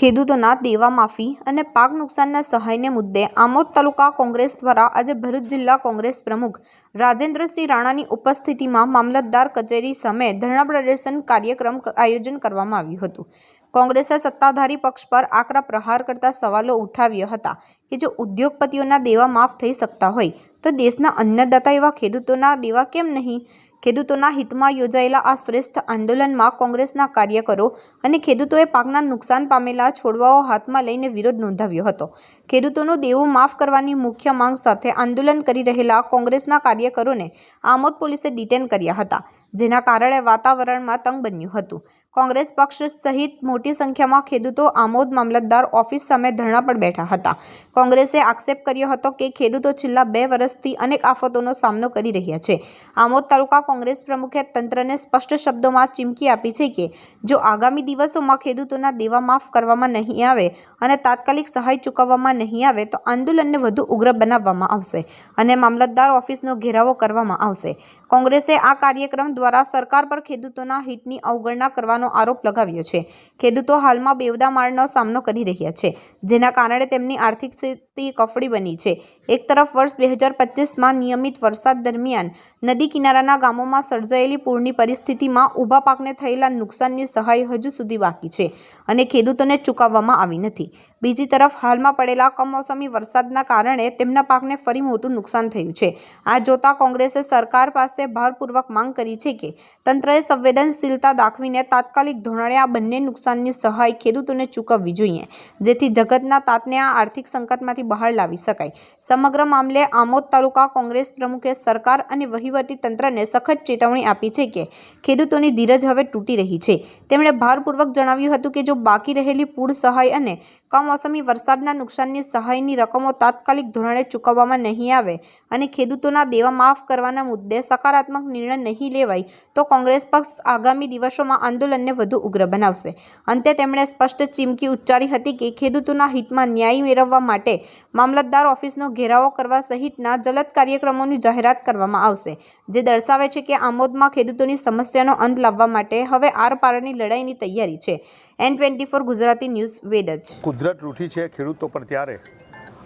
ખેડૂતોના દેવા માફી અને પાક નુકસાનના સહાયને મુદ્દે આમોદ તાલુકા કોંગ્રેસ દ્વારા આજે ભરૂચ જિલ્લા કોંગ્રેસ પ્રમુખ રાજેન્દ્રસિંહ રાણાની ઉપસ્થિતિમાં મામલતદાર કચેરી સામે ધરણા પ્રદર્શન કાર્યક્રમ આયોજન કરવામાં આવ્યું હતું। કોંગ્રેસે સત્તાધારી પક્ષ પર આકરા પ્રહાર કરતા સવાલો ઉઠાવ્યા હતા કે જો ઉદ્યોગપતિઓના દેવા માફ થઈ શકતા હોય તો દેશના અન્નદાતા એવા ખેડૂતોના દેવા કેમ નહીં। ખેડૂતોના હિતમાં યોજાયેલા આ શ્રેષ્ઠ આંદોલનમાં કોંગ્રેસના કાર્યકરો અને ખેડૂતોએ પાકના નુકસાન પામેલા છોડવાઓ હાથમાં લઈને વિરોધ નોંધાવ્યો હતો। ખેડૂતોનું દેવું માફ કરવાની મુખ્ય માંગ સાથે આંદોલન કરી રહેલા કોંગ્રેસના કાર્યકરોને આમોદ પોલીસે ડિટેન કર્યા હતા, જેના કારણે વાતાવરણમાં તંગ બન્યું હતું। કોંગ્રેસ પક્ષ સહિત મોટી સંખ્યામાં ખેડૂતો આમોદ મામલતદાર ઓફિસ સામે ધરણા પર બેઠા હતા। કોંગ્રેસે આક્ષેપ કર્યો હતો કે ખેડૂતો છેલ્લા 2 વર્ષથી અનેક આફતોનો સામનો કરી રહ્યા છે। આમોદ તાલુકા કોંગ્રેસ પ્રમુખે તંત્રને સ્પષ્ટ શબ્દોમાં ચીમકી આપી છે કે જો આગામી દિવસોમાં ખેડૂતોના દેવા માફ કરવામાં નહીં આવે અને તાત્કાલિક સહાય ચૂકવવામાં નહીં આવે તો આંદોલનને વધુ ઉગ્ર બનાવવામાં આવશે અને મામલતદાર ઓફિસનો ઘેરાવો કરવામાં આવશે। કોંગ્રેસે આ કાર્યક્રમ દ્વારા સરકાર પર ખેડૂતોના હિતની અવગણના કરવાનો આરોપ લગાવ્યો છે। ખેડૂતો હાલમાં બેવડા મારનો સામનો કરી રહ્યા છે, જેના કારણે તેમની આર્થિક સ્થિતિ કફડી બની છે। એક તરફ વર્ષ 2025માં નિયમિત વરસાદ દરમિયાન નદી કિનારાના ગામોમાં સર્જાયેલી પૂરની પરિસ્થિતિમાં ઊભા પાકને થયેલા નુકસાનની સહાય હજુ સુધી બાકી છે અને ખેડૂતોને ચૂકવવામાં આવી નથી। બીજી તરફ હાલમાં પડેલા કમોસમી વરસાદના કારણે તેમના પાકને ફરી મોટું નુકસાન થયું છે। આ જોતા કોંગ્રેસે સરકાર પાસે ભારપૂર્વક માંગ કરી છે કે તંત્રએ સંવેદનશીલતા દાખવીને તાત્કાલિક ધોરણે આ બંને નુકસાનની સહાય ખેડૂતોને ચૂકવવી જોઈએ, જેથી જગતના તાતને આ આર્થિક સંકટમાંથી બહાર લાવી શકાય। સમગ્ર મામલે આમોદ તાલુકા કોંગ્રેસ પ્રમુખે સરકાર અને વહીવટી તંત્રને સખત ચેતવણી આપી છે કે ખેડૂતોની ધીરજ હવે તૂટી રહી છે। તેમણે ભારપૂર્વક જણાવ્યું હતું કે જો બાકી રહેલી પૂર સહાય અને કમોસમી વરસાદના નુકસાનની સહાયની રકમો તાત્કાલિક ધોરણે ચૂકવવામાં નહીં આવે અને ખેડૂતોના દેવા માફ કરવાના મુદ્દે સકારાત્મક નિર્ણય નહીં લેવાય તો કોંગ્રેસ પક્ષ આગામી દિવસોમાં આંદોલનને વધુ ઉગ્ર બનાવશે। અંતે તેમણે સ્પષ્ટ ચીમકી ઉચ્ચારી હતી કે ખેડૂતોના હિતમાં ન્યાય મેળવવા માટે મામલતદાર ઓફિસનો ઘેરાવો કરવા સહિતના જલદ કાર્યક્રમોની જાહેરાત કરવામાં આવશે, જે દર્શાવે છે કે આમોદમાં ખેડૂતોની સમસ્યાનો અંત લાવવા માટે હવે આરપારની લડાઈની તૈયારી છે। N24 Gujarati news Vadaj. કુદરત રૂઠી છે ખેડૂતો પર, ત્યારે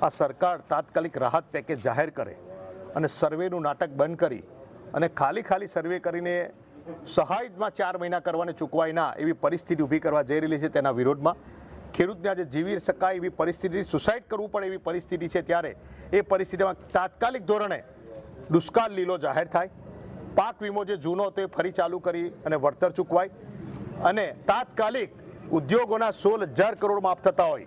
આ સરકાર તાત્કાલિક રાહત પેકેજ જાહેર કરે અને સર્વેનું નાટક બંધ કરી અને ખાલી સર્વે કરીને સહાયમાં 4 મહિના કરવાને ચૂકવાય ના એવી પરિસ્થિતિ ઊભી કરવા જઈ રહેલી છે। તેના વિરોધમાં ખેડૂતને આજે જીવી શકાય એવી પરિસ્થિતિ, સુસાઇડ કરવું પડે એવી પરિસ્થિતિ છે, ત્યારે એ પરિસ્થિતિમાં તાત્કાલિક ધોરણે દુષ્કાળ લીલો જાહેર થાય, પાક વીમો જે જૂનો હતો એ ફરી ચાલુ કરી અને વળતર ચૂકવાય અને તાત્કાલિક ઉદ્યોગોના 16,000 કરોડ માફ થતા હોય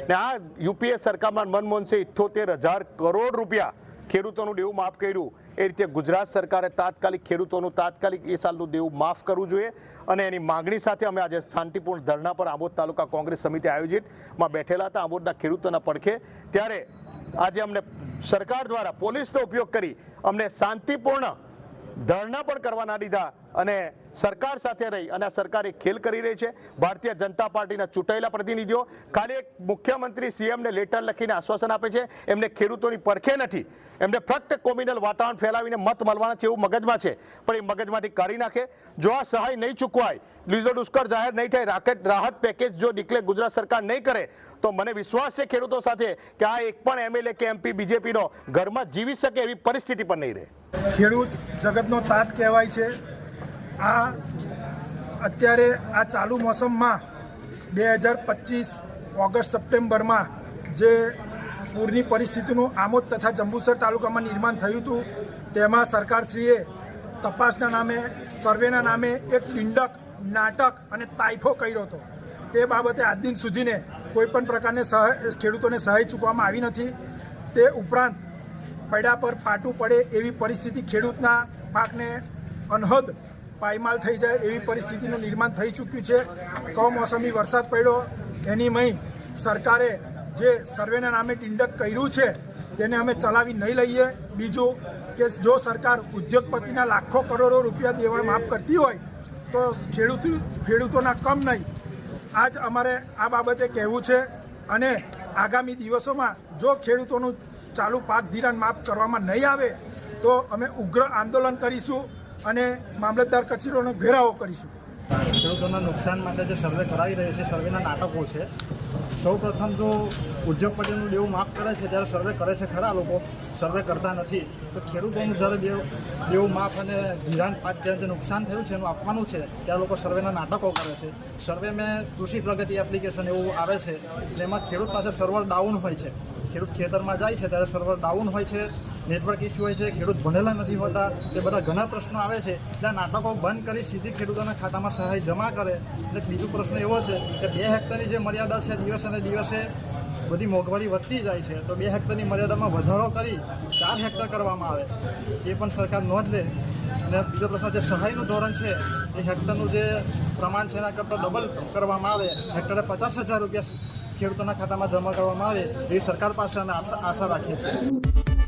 ને આ યુપીએ સરકારમાં મનમોહન સિંહ 78,000 કરોડ રૂપિયા ખેડૂતોનું દેવું માફ કર્યું, એ રીતે ગુજરાત સરકારે તાત્કાલિક ખેડૂતોનું તાત્કાલિક એ સાલનું દેવું માફ કરવું જોઈએ અને એની માગણી સાથે અમે આજે શાંતિપૂર્ણ ધરણા પર આમોદ તાલુકા કોંગ્રેસ સમિતિ આયોજિતમાં બેઠેલા હતા આમોદના ખેડૂતોના પડખે। ત્યારે આજે અમને સરકાર દ્વારા પોલીસનો ઉપયોગ કરી અમને શાંતિપૂર્ણ ધરણા પણ કરવા ના દીધા અને સરકાર સાથે રહી અને આ સરકાર એક ખેલ કરી રહી છે। ભારતીય જનતા પાર્ટીના ચૂંટાયેલા પ્રતિનિધિઓ ખાલી એક મુખ્યમંત્રી સીએમને લેટર લખીને આશ્વાસન આપે છે, એમને ખેડૂતોની પડખે નથી, એમને ફક્ત કોમ્યુનલ વાતાવરણ ફેલાવીને મત મળવાના છે એવું મગજમાં છે, પણ એ મગજમાંથી કાઢી નાખે। જો આ સહાય નહીં ચૂકવાય, લીઝો દુષ્કાળ જાહેર નહીં થાય, રાહત પેકેજ જો ડિક્લેર ગુજરાત સરકાર નહીં કરે તો મને વિશ્વાસ છે ખેડૂતો સાથે કે આ એક પણ એમએલએ કે એમપી બીજેપીનો ઘરમાં જીવી શકે એવી પરિસ્થિતિ પણ નહીં રહે। ખેડૂત જગતનો તાત કહેવાય છે। આ અત્યારે આ ચાલુ મોસમમાં 2025 ઓગસ્ટ સપ્ટેમ્બરમાં જે પૂરની પરિસ્થિતિનું આમોદ તથા જંબુસર તાલુકામાં નિર્માણ થયું હતું, તેમાં સરકારશ્રીએ તપાસના નામે, સર્વેના નામે એક ઠીંડક, નાટક અને તાઇફો કર્યો હતો। તે બાબતે આજ દિન સુધીને કોઈપણ પ્રકારની ખેડૂતોને સહાય ચૂકવવામાં આવી નથી। તે ઉપરાંત પડ્યા પર પાટું પડે એવી પરિસ્થિતિ, ખેડૂતના પાકને અનહદ પાયમાલ થઈ જાય એવી પરિસ્થિતિનું નિર્માણ થઈ ચૂક્યું છે। કમોસમી વરસાદ પડ્યો એની મય સરકારે જે સર્વેના નામે ટિંડક કર્યું છે તેને અમે ચલાવી નહીં લઈએ। બીજું કે જો સરકાર ઉદ્યોગપતિના લાખો કરોડો રૂપિયા દેવા માફ કરતી હોય તો ખેડૂતોના કમ નહીં। આજ અમારે આ બાબતે કહેવું છે અને આગામી દિવસોમાં જો ખેડૂતોનું ચાલુ પાક ધિરાણ માફ કરવામાં નહીં આવે તો અમે ઉગ્ર આંદોલન કરીશું અને મામલતદાર કચેરીનો ઘેરાવો કરીશું। ખેડૂતોના નુકસાન માટે જે સર્વે કરાવી રહ્યા છે, સર્વેના નાટકો છે, સૌ પ્રથમ જો ઉદ્યોગપતિનું દેવું માફ કરે છે ત્યારે સર્વે કરે છે ખરા લોકો, સર્વે કરતા નથી. તો ખેડૂતોનું જ્યારે દેવું માફ અને ધિરાણ પાક ત્યારે જે નુકસાન થયું છે એનું આપવાનું છે ત્યારે લોકો સર્વેના નાટકો કરે છે. સર્વે મેં કૃષિ પ્રગતિ એપ્લિકેશન એવું આવે છે જેમાં ખેડૂત પાસે સર્વર ડાઉન હોય છે. ખેડૂત ખેતરમાં જાય છે ત્યારે સર્વર ડાઉન હોય છે, નેટવર્ક ઇસ્યુ હોય છે, ખેડૂત ભણેલા નથી હોતા, તે બધા ઘણા પ્રશ્નો આવે છે. એટલે નાટકો બંધ કરી સીધી ખેડૂતોના ખાતામાં સહાય જમા કરે. અને બીજો પ્રશ્ન એવો છે કે 2 હેક્ટરની જે મર્યાદા છે દિવસે ને દિવસે બધી મોંઘવારી વધતી જાય છે, તો 2 હેક્ટરની મર્યાદામાં વધારો કરી 4 હેક્ટર કરવામાં આવે એ પણ સરકાર નોંધ લે. અને બીજો પ્રશ્ન જે સહાયનું ધોરણ છે એ હેક્ટરનું જે પ્રમાણ છે એના કરતાં ડબલ કરવામાં આવે, હેક્ટરે 50,000 રૂપિયા ખેડૂતોના ખાતામાં જમા કરવામાં આવે એવી સરકાર પાસે અમે આશા રાખીએ છીએ.